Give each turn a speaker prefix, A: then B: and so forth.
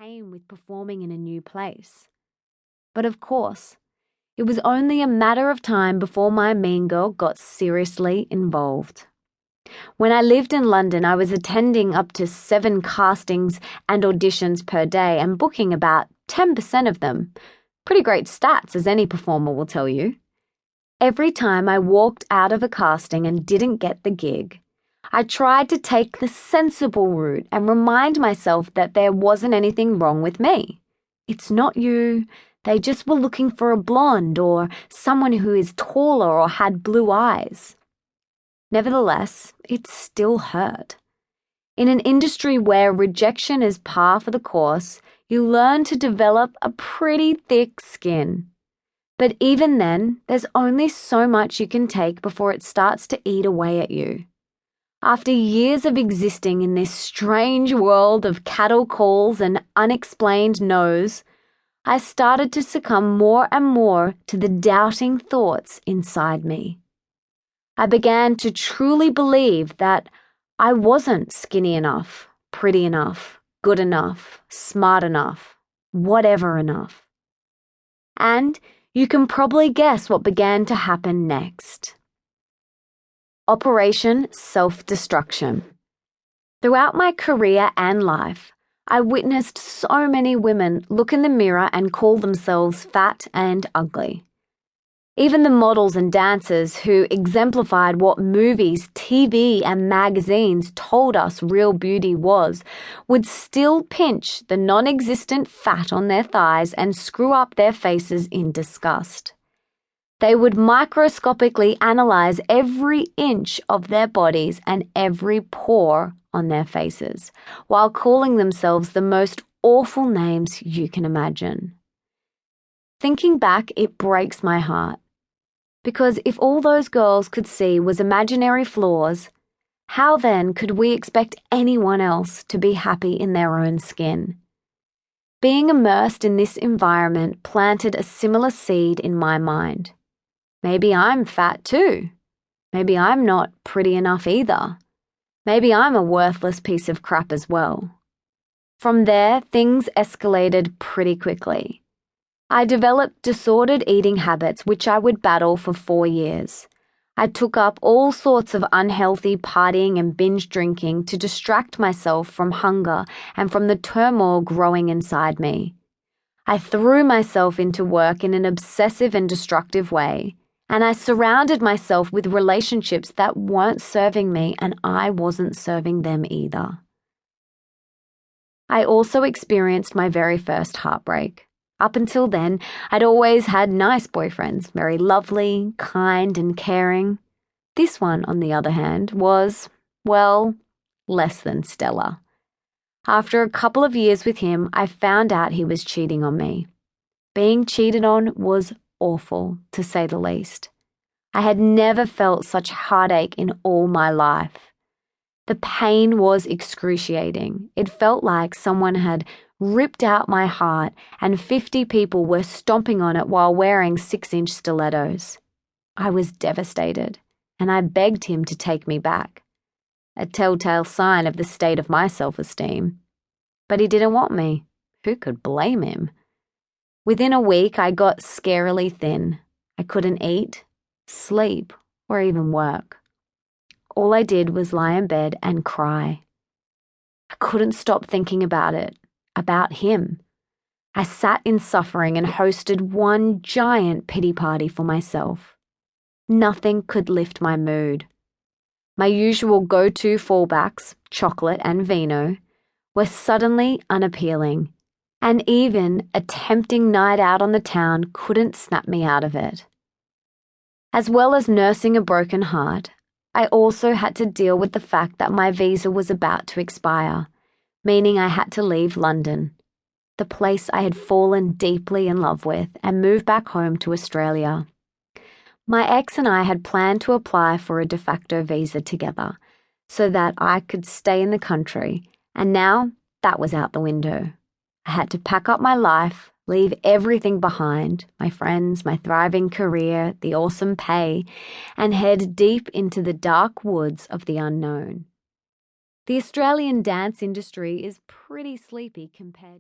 A: came with performing in a new place. But of course, it was only a matter of time before my mean girl got seriously involved. When I lived in London, I was attending up to 7 castings and auditions per day and booking about 10% of them. Pretty great stats, as any performer will tell you. Every time I walked out of a casting and didn't get the gig, I tried to take the sensible route and remind myself that there wasn't anything wrong with me. It's not you. They just were looking for a blonde or someone who is taller or had blue eyes. Nevertheless, it still hurt. In an industry where rejection is par for the course, you learn to develop a pretty thick skin. But even then, there's only so much you can take before it starts to eat away at you. After years of existing in this strange world of cattle calls and unexplained no's, I started to succumb more and more to the doubting thoughts inside me. I began to truly believe that I wasn't skinny enough, pretty enough, good enough, smart enough, whatever enough. And you can probably guess what began to happen next. Operation Self-Destruction. Throughout my career and life, I witnessed so many women look in the mirror and call themselves fat and ugly. Even the models and dancers who exemplified what movies, TV, and magazines told us real beauty was would still pinch the non-existent fat on their thighs and screw up their faces in disgust. They would microscopically analyze every inch of their bodies and every pore on their faces, while calling themselves the most awful names you can imagine. Thinking back, it breaks my heart. Because if all those girls could see was imaginary flaws, how then could we expect anyone else to be happy in their own skin? Being immersed in this environment planted a similar seed in my mind. Maybe I'm fat too. Maybe I'm not pretty enough either. Maybe I'm a worthless piece of crap as well. From there, things escalated pretty quickly. I developed disordered eating habits which I would battle for 4 years. I took up all sorts of unhealthy partying and binge drinking to distract myself from hunger and from the turmoil growing inside me. I threw myself into work in an obsessive and destructive way, and I surrounded myself with relationships that weren't serving me, and I wasn't serving them either. I also experienced my very first heartbreak. Up until then, I'd always had nice boyfriends, very lovely, kind, and caring. This one, on the other hand, was, well, less than stellar. After a couple of years with him, I found out he was cheating on me. Being cheated on was awful, to say the least. I had never felt such heartache in all my life. The pain was excruciating. It felt like someone had ripped out my heart and 50 people were stomping on it while wearing 6-inch stilettos. I was devastated, and I begged him to take me back, a telltale sign of the state of my self-esteem. But he didn't want me. Who could blame him? Within a week, I got scarily thin. I couldn't eat, sleep, or even work. All I did was lie in bed and cry. I couldn't stop thinking about it. About him. I sat in suffering and hosted one giant pity party for myself. Nothing could lift my mood. My usual go-to fallbacks, chocolate and vino, were suddenly unappealing, and even a tempting night out on the town couldn't snap me out of it. As well as nursing a broken heart, I also had to deal with the fact that my visa was about to expire, meaning I had to leave London, the place I had fallen deeply in love with, and move back home to Australia. My ex and I had planned to apply for a de facto visa together so that I could stay in the country, and now that was out the window. I had to pack up my life, leave everything behind, my friends, my thriving career, the awesome pay, and head deep into the dark woods of the unknown. The Australian dance industry is pretty sleepy compared to